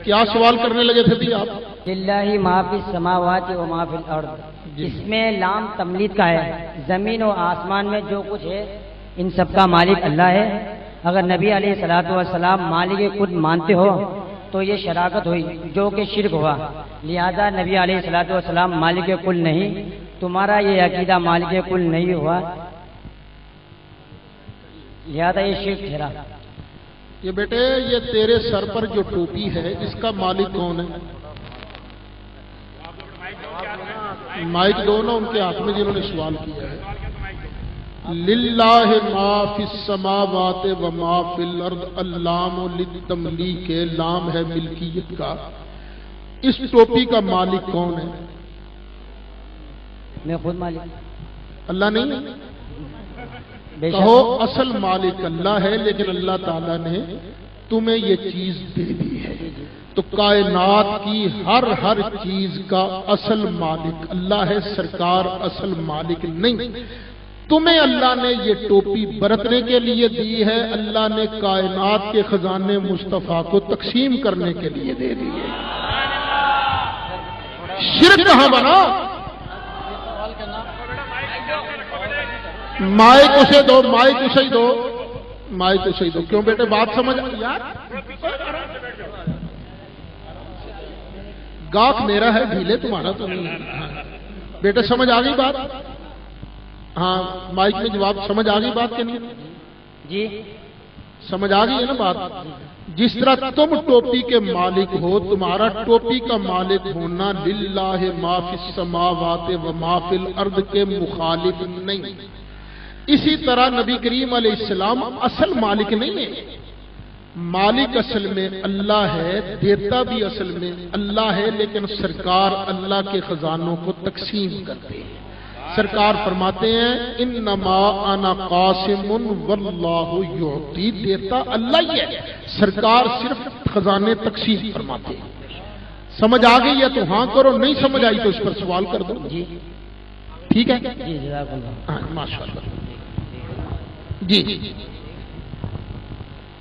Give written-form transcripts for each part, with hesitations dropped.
کیا سوال کرنے لگے تھے جی آپ؟ للہ ما فی السماوات و ما فی الارض، اس میں لام تملید کا ہے، زمین و آسمان میں جو کچھ ہے ان سب کا مالک اللہ ہے۔ اگر نبی علیہ الصلوۃ والسلام مالک خود مانتے ہو تو یہ شراکت ہوئی جو کہ شرک ہوا، لہذا نبی علیہ الصلوۃ والسلام مالک کل نہیں، تمہارا یہ عقیدہ مالک کل نہیں ہوا، لہذا یہ شرک ٹھہرا۔ یہ بیٹے یہ تیرے سر پر جو ٹوپی ہے اس کا مالک کون ہے؟ مائک دو نا ان کے ہاتھ میں جنہوں نے سوال کیا ہے۔ للہ ما فی السماوات و ما فی الارض، اللام للتملیک، لام ہے ملکیت کا۔ اس ٹوپی کا مالک کون ہے؟ میں خود مالک اللہ نہیں؟ بے شک کہو اصل مالک اللہ ہے، لیکن اللہ تعالیٰ نے تمہیں یہ چیز دے دی ہے، تو کائنات کی ہر چیز کا اصل مالک اللہ ہے، سرکار اصل مالک نہیں۔ تمہیں اللہ نے یہ ٹوپی برتنے کے لیے دی ہے، اللہ نے کائنات کے خزانے مصطفیٰ کو تقسیم کرنے کے لیے دے دی ہے۔ شرک کہاں بنا؟ مائک اسے دو، مائک اسے ہی دو، مائک اسے ہی دو۔ کیوں بیٹے بات سمجھ یار؟ گاہک میرا ہے، ڈھیلے تمہارا تو نہیں ہے۔ بیٹے سمجھ آ گئی بات؟ ہاں مائک میں جواب سمجھ آ گئی بات کہ نہیں؟ جی سمجھ آ گئی ہے نا بات؟ جس طرح تم ٹوپی کے مالک ہو، تمہارا ٹوپی کا مالک ہونا للہ ما فی السماوات و ما فی الارض کے مخالف نہیں۔ اسی طرح نبی کریم علیہ السلام اصل مالک نہیں ہے، مالک اصل میں اللہ ہے، دیتا بھی اصل میں اللہ ہے، لیکن سرکار اللہ کے خزانوں کو تقسیم کرتے ہیں۔ سرکار فرماتے ہیں انما انا قاسم واللہ یعطی، دیتا اللہ ہی ہے، سرکار صرف خزانے تقسیم فرماتے ہیں۔ سمجھ آ گئی ہے تو ہاں کرو، نہیں سمجھ آئی تو اس پر سوال کر دو۔ جی ٹھیک ہے جی جزاک اللہ۔ ہاں ماشاءاللہ۔ جی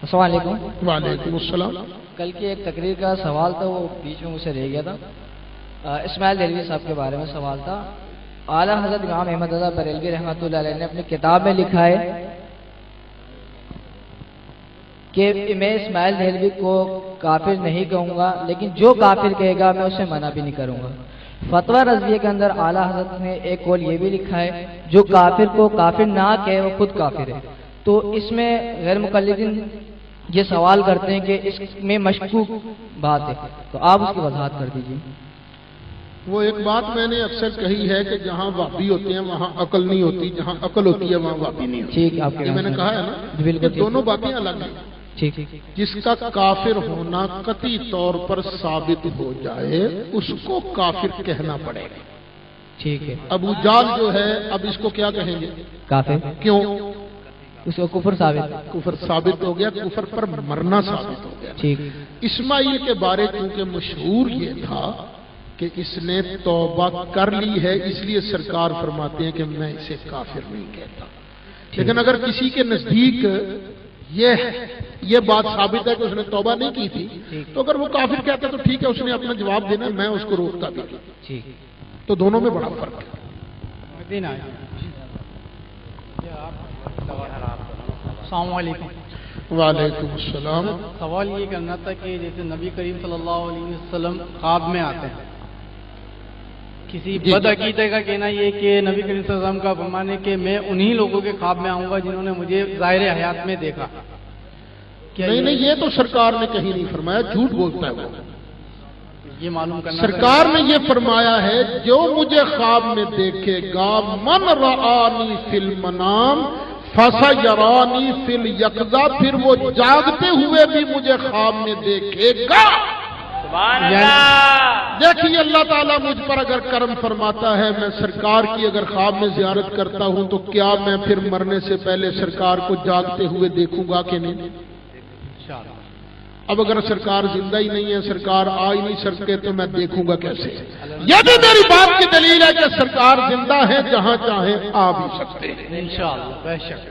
السلام علیکم۔ وعلیکم السلام۔ کل کی ایک تقریر کا سوال تھا، وہ بیچ میں مجھ سے رہ گیا تھا۔ اسماعیل دہلوی صاحب کے بارے میں سوال تھا۔ اعلیٰ حضرت امام احمد رضا بریلوی رحمۃ اللہ علیہ نے اپنی کتاب میں لکھا ہے کہ میں اسماعیل دہلوی کو کافر نہیں کہوں گا، لیکن جو کافر کہے گا میں اسے منع بھی نہیں کروں گا۔ فتویٰ رضویہ کے اندر اعلیٰ حضرت نے ایک قول یہ بھی لکھا ہے جو کافر کو کافر نہ کہے وہ خود کافر ہے۔ تو اس میں غیر مقلدین یہ سوال کرتے ہیں کہ اس میں مشکوک بات ہے، تو آپ اس کی وضاحت کر دیجیے۔ وہ ایک بات میں نے اکثر کہی ہے کہ جہاں وہابی ہوتے ہیں وہاں عقل نہیں ہوتی، جہاں عقل ہوتی ہے وہاں وہابی نہیں ہوتی۔ ٹھیک، آپ یہ میں نے کہا ہے نا، بالکل کہ دونوں باتیں الگ ہیں۔ ٹھیک، جس کا کافر ہونا قطعی طور پر ثابت ہو جائے اس کو کافر کہنا پڑے گا۔ ٹھیک ہے۔ ابو جال جو ہے اب اس کو کیا کہیں گے؟ کافر، کیوں؟ اس کو کفر ثابت۔ کفر ثابت ہو گیا، کفر پر مرنا ثابت ہو گیا۔ ٹھیک۔ اسماعیل کے بارے چونکہ مشہور یہ تھا کہ اس نے توبہ کر لی ہے، اس لیے سرکار فرماتے ہیں کہ میں اسے کافر نہیں کہتا۔ لیکن اگر کسی کے نزدیک یہ بات ثابت ہے کہ اس نے توبہ نہیں کی تھی، تو اگر وہ کافر کہتا تو ٹھیک ہے، اس نے اپنا جواب دینا، میں اس کو روکتا بھی نہیں۔ ٹھیک، تو دونوں میں بڑا فرق ہے۔ السلام علیکم۔ وعلیکم السلام۔ سوال یہ کرنا تھا کہ جیسے نبی کریم صلی اللہ علیہ وسلم خواب میں آتے ہیں، کسی بد عقیدے کا کہنا یہ کہ نبی کریم صلی اللہ علیہ وسلم کا فرمان ہے کہ میں انہی لوگوں کے خواب میں آؤں گا جنہوں نے مجھے ظاہر حیات میں دیکھا۔ نہیں یہ تو سرکار نے کہیں نہیں فرمایا، جھوٹ بولتا ہے وہ۔ یہ معلوم کرنا سرکار نے یہ فرمایا ہے جو مجھے خواب میں دیکھے گا، من رآنی فی المنام فسیرانی فی الیقظہ، پھر وہ جاگتے ہوئے بھی مجھے خواب میں دیکھے گا۔ دیکھیے اللہ تعالیٰ مجھ پر اگر کرم فرماتا ہے، میں سرکار کی اگر خواب میں زیارت کرتا ہوں تو کیا میں پھر مرنے سے پہلے سرکار کو جاگتے ہوئے دیکھوں گا کہ نہیں؟ اب اگر سرکار زندہ ہی نہیں ہے، سرکار آ ہی نہیں سکتے، تو میں دیکھوں گا کیسے؟ یہ بھی میری بات کی دلیل ہے کہ سرکار زندہ ہے، جہاں چاہیں آ بھی سکتے ہیں انشاءاللہ، بے شک۔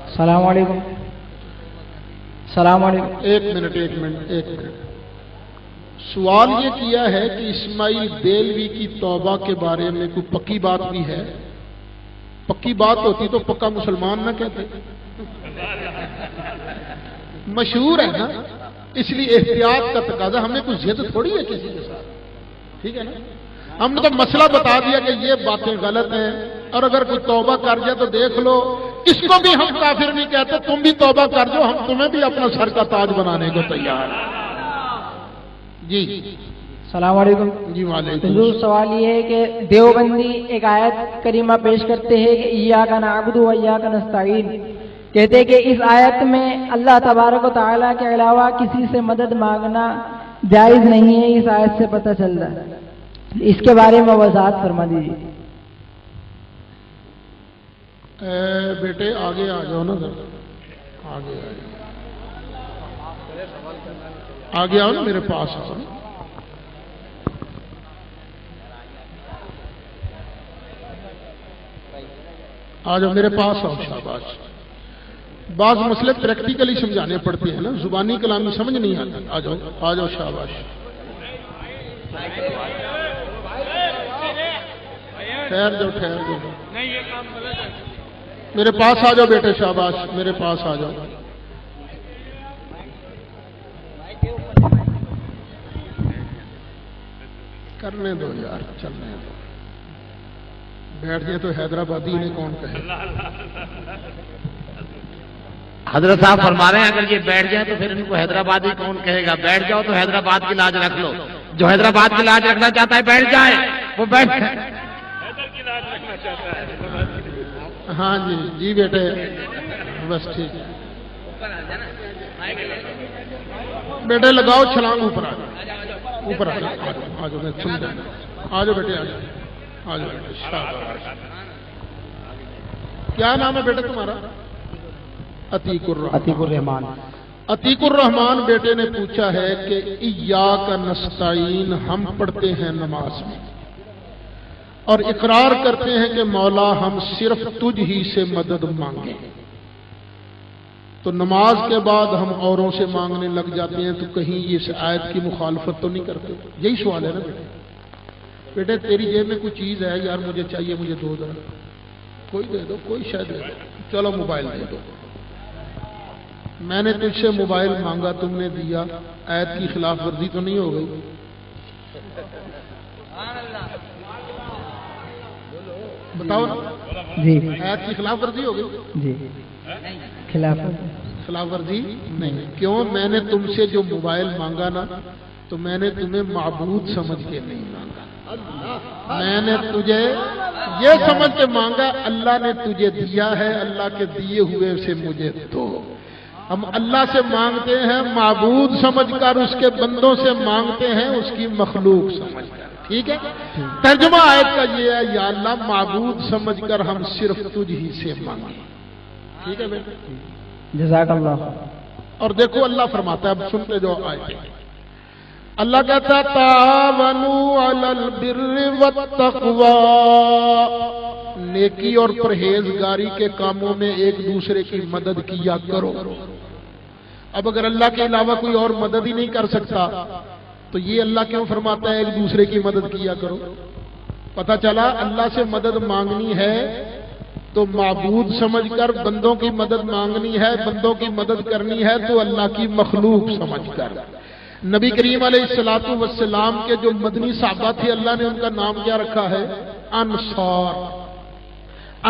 السلام علیکم۔ السلام علیکم. ایک منٹ سوال یہ کیا ہے کہ اسماعیل دیلوی کی توبہ کے بارے میں کوئی پکی بات بھی ہے؟ پکی بات ہوتی تو پکا مسلمان نہ کہتے. مشہور ہے نا، اس لیے احتیاط کا تقاضا. ہمیں کوئی ضد تھوڑی ہے کسی کے ساتھ، ٹھیک ہے نا. ہم نے تو مسئلہ بتا دیا کہ یہ باتیں غلط ہیں، اور اگر کوئی توبہ کر جائے تو دیکھ لو. اس کو بھی ہم کافر نہیں کہتے، تم بھی توبہ کر دو، ہم تمہیں بھی اپنا سر کا تاج بنانے کو تیار ہیں. جی السلام علیکم. جی وعلیکم. حضور سوال یہ ہے کہ دیوبندی ایک آیت کریمہ پیش کرتے ہیں کہ ایاک نعبد و ایاک نستعین. کہتے ہیں کہ اس آیت میں اللہ تبارک و تعالیٰ کے علاوہ کسی سے مدد مانگنا جائز نہیں ہے، اس آیت سے پتہ چل رہا ہے. اس کے بارے میں وضاحت فرما دیجیے. بیٹے آگے آ جاؤ نا ذرا، آگے آؤ نا، میرے پاس آؤ. آ جاؤ میرے پاس آؤ. شاباش. بعض مسئلے پریکٹیکلی سمجھانے پڑتے ہیں نا، زبانی کلامی سمجھ نہیں آتا. آ جاؤ. شاباش. ٹھہر جاؤ. میرے پاس آ جاؤ بیٹے. شاباش، میرے پاس آ جاؤ. کرنے دو یار، چلنے دو. بیٹھ گئے تو حیدرآبادی نے کون کہے. حضرت صاحب فرما رہے ہیں اگر یہ بیٹھ جائیں تو پھر ان کو حیدرآبادی کون کہے گا. بیٹھ جاؤ تو حیدرآباد کی لاج رکھ لو. جو حیدرآباد کی لاج رکھنا چاہتا ہے بیٹھ جائے، وہ بیٹھ جائے. ہاں جی بیٹے، بس ٹھیک ہے. بیٹے لگاؤ چھلانگ، اوپر آ جاؤ. میں سمجھا. آ جاؤ بیٹے، آ جاؤ بیٹے. کیا نام ہے بیٹے تمہارا؟ عتیق الرحمان. عتیق الرحمان بیٹے نے پوچھا ہے کہ ایاک نستعین ہم پڑھتے ہیں نماز میں اور اقرار کرتے ہیں کہ مولا ہم صرف تجھ ہی سے مدد مانگیں، تو نماز کے بعد ہم اوروں سے مانگنے لگ جاتے ہیں، تو کہیں یہ اس آیت کی مخالفت تو نہیں کرتے؟ یہی سوال ہے نا بیٹے. تیری جیب میں کوئی چیز ہے یار، مجھے چاہیے، مجھے دو ذرا. کوئی دے دو، کوئی شاید دے دو. چلو موبائل دے دو. میں نے تجھ سے موبائل مانگا، تم نے دیا. آیت کی خلاف ورزی تو نہیں ہو گئی؟ بتاؤ نا. جی آیت کی خلاف ورزی ہو گئی؟ جی خلاف ورزی نہیں. کیوں؟ میں نے تم سے جو موبائل مانگا نا، تو میں نے تمہیں معبود سمجھ کے نہیں مانگا. میں نے تجھے یہ سمجھ کے مانگا اللہ نے تجھے دیا ہے، اللہ کے دیے ہوئے سے مجھے دو. ہم اللہ سے مانگتے ہیں معبود سمجھ کر، اس کے بندوں سے مانگتے ہیں اس کی مخلوق سمجھ کر. ٹھیک ہے. ترجمہ آیت کا یہ ہے، یا اللہ معبود سمجھ کر ہم صرف تجھ ہی سے مانگیں. ٹھیک ہے بیٹے. جزاک اللہ. اور دیکھو اللہ فرماتا ہے، اب سنتے جو آیت. اللہ کہتا ہے تعاونوا علی البر والتقوی، نیکی اور پرہیزگاری کے کاموں میں ایک دوسرے کی مدد کیا کرو. اب اگر اللہ کے علاوہ کوئی اور مدد ہی نہیں کر سکتا تو یہ اللہ کیوں فرماتا ہے ایک دوسرے کی مدد کیا کرو؟ پتہ چلا اللہ سے مدد مانگنی ہے تو معبود سمجھ کر، بندوں کی مدد مانگنی ہے، بندوں کی مدد کرنی ہے تو اللہ کی مخلوق سمجھ کر. نبی کریم علیہ الصلوۃ والسلام کے جو مدنی صحابہ تھے، اللہ نے ان کا نام کیا رکھا ہے؟ انصار.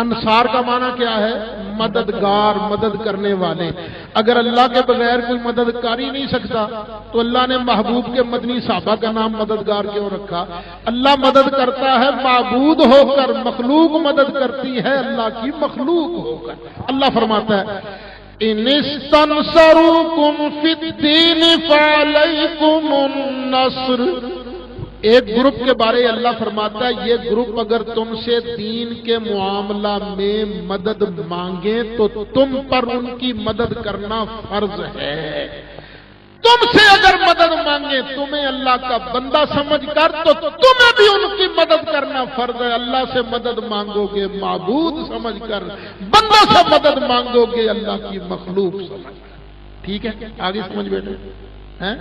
انصار کا معنی کیا ہے؟ مددگار، مدد کرنے والے. اگر اللہ کے بغیر کوئی مدد کر ہی نہیں سکتا تو اللہ نے محبوب کے مدنی صحابہ کا نام مددگار کیوں رکھا؟ اللہ مدد کرتا ہے معبود ہو کر، مخلوق مدد کرتی ہے اللہ کی مخلوق ہو کر. اللہ فرماتا ہے ان استنصروکم فی الدین فعلیکم النصر. ایک گروپ کے بارے اللہ فرماتا ہے یہ گروپ اگر تم سے دین کے معاملہ میں مدد مانگے تو تم پر ان کی مدد کرنا فرض ہے. تم سے اگر مدد مانگے تمہیں اللہ کا بندہ سمجھ کر تو تمہیں بھی ان کی مدد کرنا فرض ہے. اللہ سے مدد مانگو گے معبود سمجھ کر، بندوں سے مدد مانگو گے اللہ کی مخلوق سمجھ کر. ٹھیک ہے، آگے سمجھ بیٹھے ہیں